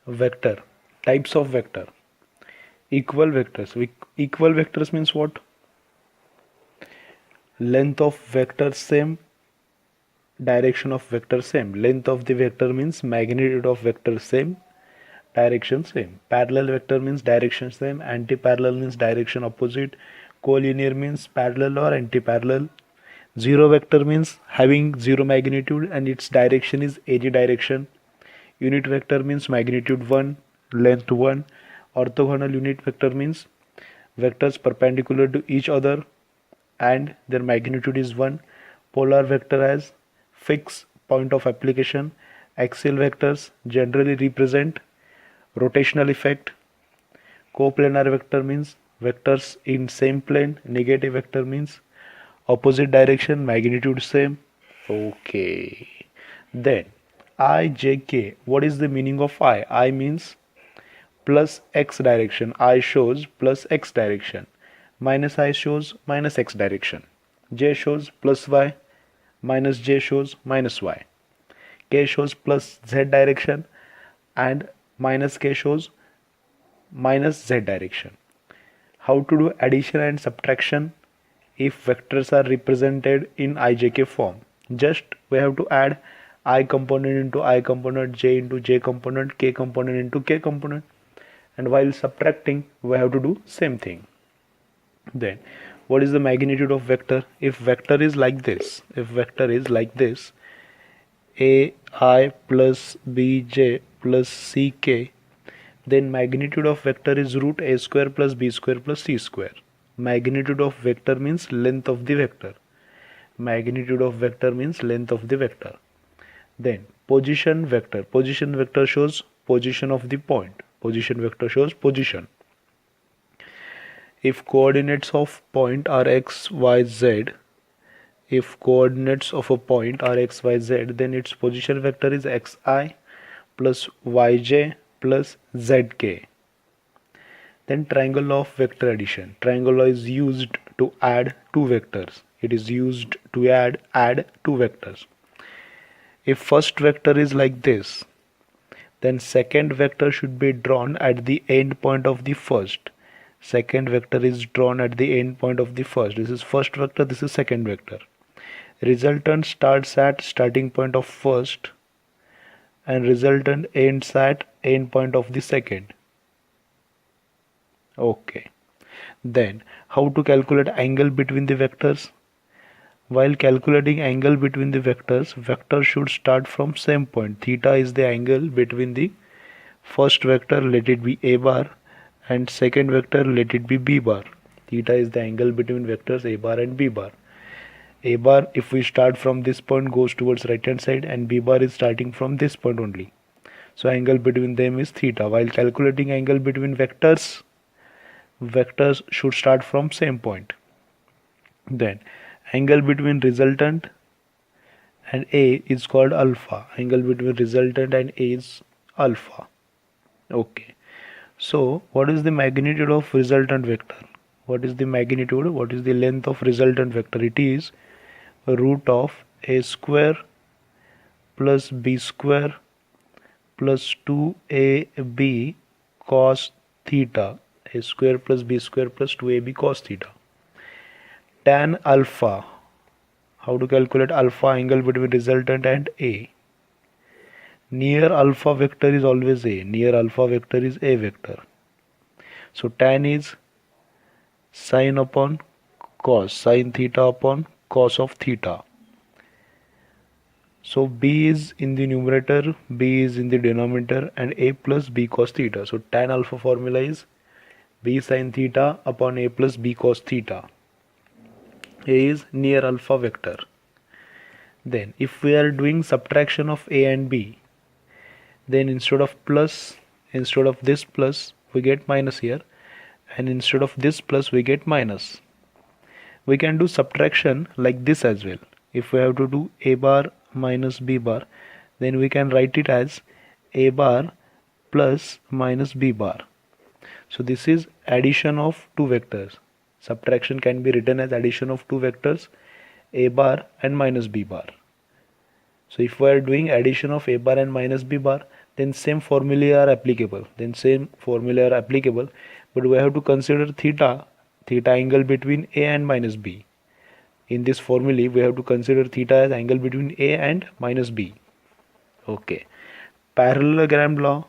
Vector. Types of vector. Equal vectors. Equal vectors means what? Length of vector same, direction of vector same. Length of the vector means magnitude of vector same, direction same. Parallel vector means direction same. Anti-parallel means direction opposite. Collinear means parallel or anti-parallel. Zero vector means having zero magnitude and its direction is any direction. Unit vector means magnitude 1, length 1. Orthogonal unit vector means vectors perpendicular to each other and their magnitude is 1. Polar vector has fixed point of application. Axial vectors generally represent rotational effect. Coplanar vector means vectors in same plane. Negative vector means opposite direction, magnitude same. Okay. Then I, J, K. What is the meaning of I? I means plus x direction. I shows plus x direction. Minus I shows minus x direction. J shows plus y. Minus J shows minus y. K shows plus z direction and minus K shows minus z direction. How to do addition and subtraction if vectors are represented in IJK form? Just we have to add I component into I component, J into J component, K component into K component, and while subtracting we have to do same thing. Then what is the magnitude of vector? If vector is like this, AI plus BJ plus CK, then magnitude of vector is root A square plus B square plus C square. Magnitude of vector means length of the vector. Magnitude of vector means length of the vector. Then position vector. Position vector shows position of the point. Position vector shows position. If coordinates of point are x, y, z, if coordinates of a point are x, y, z, then its position vector is xi plus yj plus zk. Then triangle law of vector addition. Triangle law is used to add two vectors. It is used to add two vectors. If first vector is like this, then second vector should be drawn at the end point of the first. Second vector is drawn at the end point of the first. This is first vector, this is second vector. Resultant starts at starting point of first and resultant ends at end point of the second. Okay. Then how to calculate angle between the vectors? While calculating angle between the vectors, vector should start from same point. Theta is the angle between the first vector, let it be A bar, and second vector, let it be B bar. Theta is the angle between vectors A bar and B bar. A bar, if we start from this point, goes towards right hand side, and B bar is starting from this point only. So angle between them is theta. While calculating angle between vectors, vectors should start from same point. Then angle between resultant and A is called alpha. Angle between resultant and A is alpha. Okay. So what is the magnitude of resultant vector? What is the magnitude? What is the length of resultant vector? It is root of A square plus B square plus 2AB cos theta. A square plus B square plus 2AB cos theta. Tan alpha. How to calculate alpha? Angle between resultant and A. Near alpha vector is always A. Near alpha vector is A vector. So tan is sine upon cos. Sine theta upon cos of theta. So B is in the numerator, B is in the denominator, and A plus B cos theta. So tan alpha formula is B sine theta upon A plus B cos theta. A is near alpha vector. Then if we are doing subtraction of A and B, then instead of this plus we get minus here, and instead of this plus we get minus. We can do subtraction like this as well. If we have to do A bar minus B bar, then we can write it as A bar plus minus B bar. So this is addition of two vectors. Subtraction can be written as addition of two vectors, A bar and minus B bar. So if we are doing addition of A bar and minus B bar, then same formulae are applicable. But we have to consider theta angle between A and minus B. In this formulae, we have to consider theta as angle between A and minus B. Okay. Parallelogram law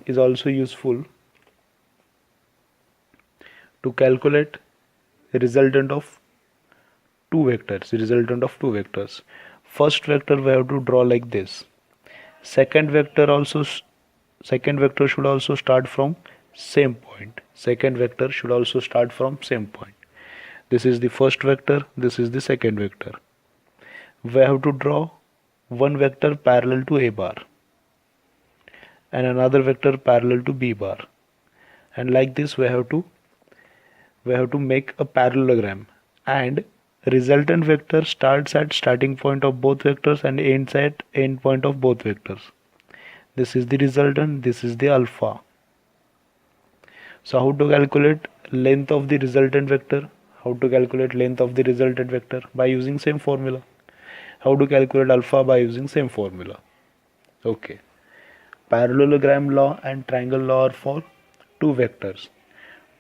is also useful to calculate resultant of two vectors. First vector we have to draw like this. Second vector should also start from same point. This is the first vector, this is the second vector. We have to draw one vector parallel to A bar and another vector parallel to B bar, and like this we have to make a parallelogram, and resultant vector starts at starting point of both vectors and ends at end point of both vectors. This is the resultant, this is the alpha. So how to calculate length of the resultant vector? By using same formula. How to calculate alpha? By using same formula. Okay. Parallelogram law and triangle law are for two vectors.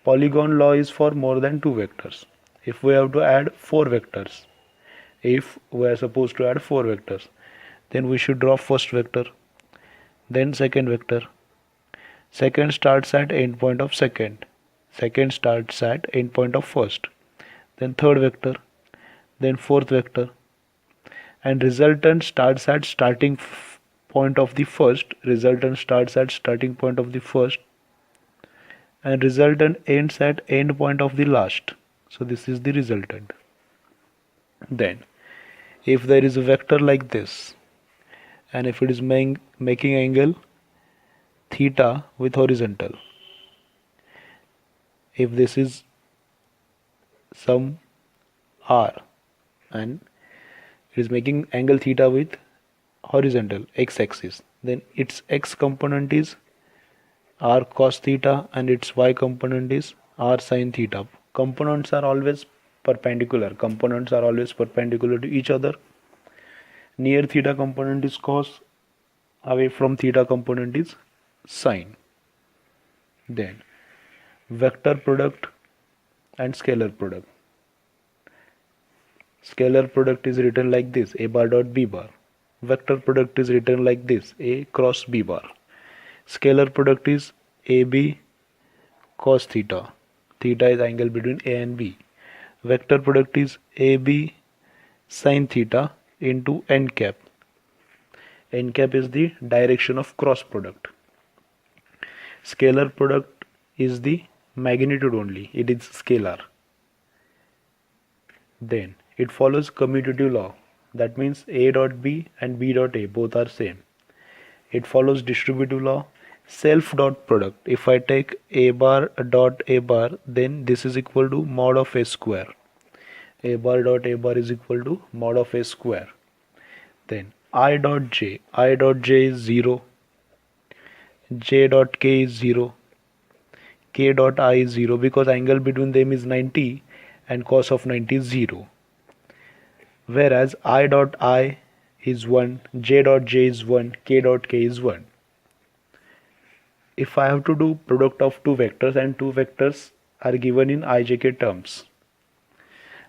Polygon law is for more than two vectors. If we have to add four vectors, then we should draw first vector, then second vector. Second starts at end point of second starts at end point of first, then third vector, then fourth vector, and resultant starts at starting point of the first, and resultant ends at end point of the last. So this is the resultant. Then if there is a vector like this, and if it is making angle theta with horizontal, if this is some r and it is making angle theta with horizontal x-axis, then its x component is r cos theta and its y component is r sin theta. Components are always perpendicular to each other. Near theta component is cos, away from theta component is sine. Then vector product and scalar product. Scalar product is written like this, a bar dot b bar. Vector product is written like this, a cross b bar. Scalar product is ab cos theta. Theta is angle between a and b. Vector product is ab sin theta into n cap. N cap is the direction of cross product. Scalar product is the magnitude only, it is scalar. Then it follows commutative law, that means a dot b and b dot a both are same. It follows distributive law, self dot product. If I take a bar dot a bar, then this is equal to mod of a square. A bar dot a bar is equal to mod of a square. Then I dot j is 0, j dot k is 0, k dot I is 0 because angle between them is 90 and cos of 90 is 0. Whereas I dot I is 1, j dot j is 1, k dot k is 1. If I have to do product of two vectors and two vectors are given in ijk terms,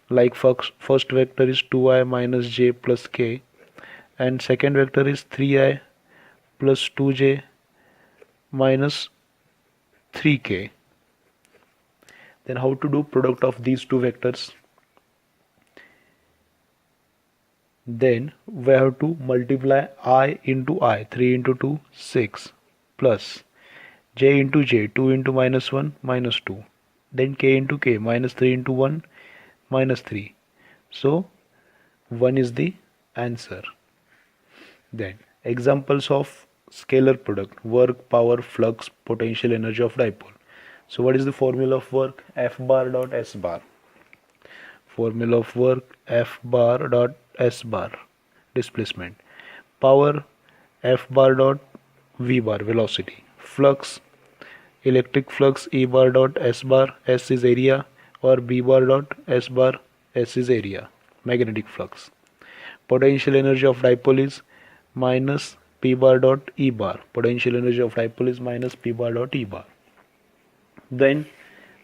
like first vector is 2i minus j plus k and second vector is 3i plus 2j minus 3k, then how to do product of these two vectors? Then we have to multiply I into I, 3 into 2, 6, plus j into j, 2 into minus 1, minus 2, then k into k, minus 3 into 1, minus 3. So 1 is the answer. Then examples of scalar product: work, power, flux, potential energy of dipole. So what is the formula of work? F bar dot S bar. Formula of work: F bar dot S bar, displacement. Power: F bar dot V bar, velocity. Flux: electric flux E bar dot S bar, S is area, or B bar dot S bar, S is area, magnetic flux. Potential energy of dipole is minus p bar dot e bar. Potential energy of dipole is minus p bar dot e bar. Then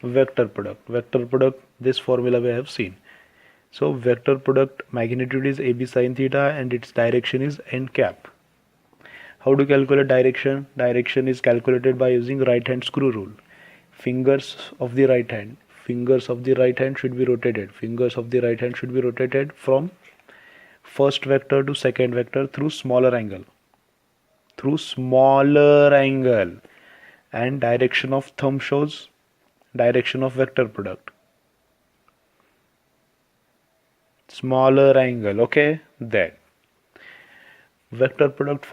vector product. Vector product, this formula we have seen. So vector product magnitude is AB sin theta and its direction is n cap. How to calculate direction? Direction is calculated by using right hand screw rule. Fingers of the right hand should be rotated. Fingers of the right hand should be rotated from first vector to second vector through smaller angle. And direction of thumb shows direction of vector product. Smaller angle, okay? Then vector product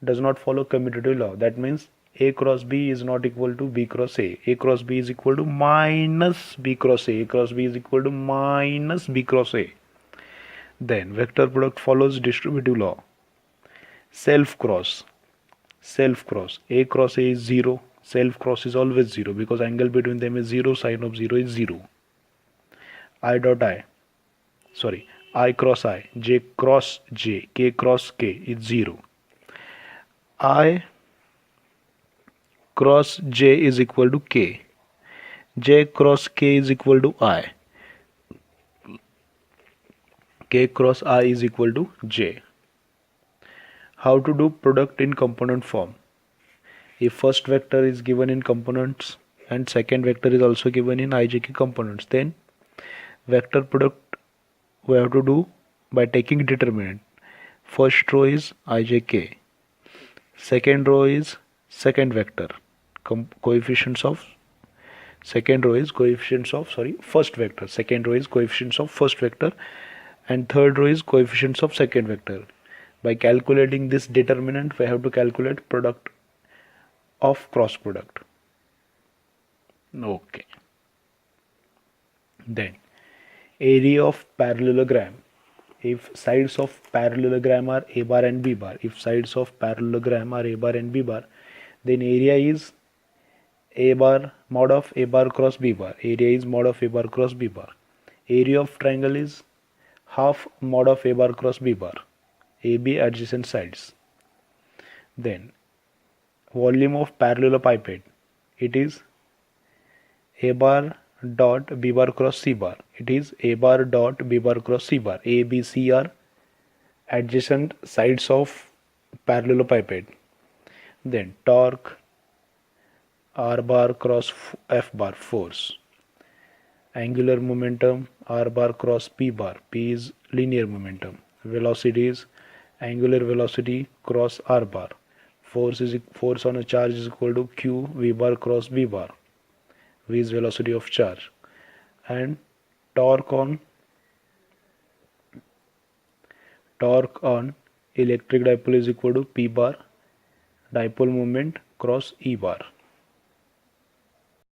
does not follow commutative law. That means A cross B is not equal to B cross A. A cross B is equal to minus B cross A. A cross B is equal to minus B cross A. Then vector product follows distributive law. Self cross. A cross A is 0. Self cross is always 0 because angle between them is 0. Sine of 0 is 0. I cross I, J cross J, K cross K is 0. I cross J is equal to K. J cross K is equal to I. K cross I is equal to J. How to do product in component form? If first vector is given in components and second vector is also given in ijk components, then vector product we have to do by taking determinant. First row is ijk. Second row is second vector. Coefficients of second row is coefficients of first vector. Second row is coefficients of first vector and third row is coefficients of second vector. By calculating this determinant, we have to calculate product of cross product. Okay. Then area of parallelogram. If sides of parallelogram are a bar and b bar, then area is a bar mod of a bar cross b bar. Area is mod of a bar cross b bar. Area of triangle is half mod of a bar cross b bar. AB adjacent sides. Then volume of parallelepiped. It is a bar dot b bar cross c bar. It is a bar dot b bar cross c bar. A, B, C are adjacent sides of parallelepiped. Then torque R bar cross F bar, force. Angular momentum R bar cross P bar. P is linear momentum. Velocity is angular velocity cross R bar. Force on a charge is equal to Q V bar cross B bar. V is velocity of charge. And torque on electric dipole is equal to P bar dipole moment cross E bar.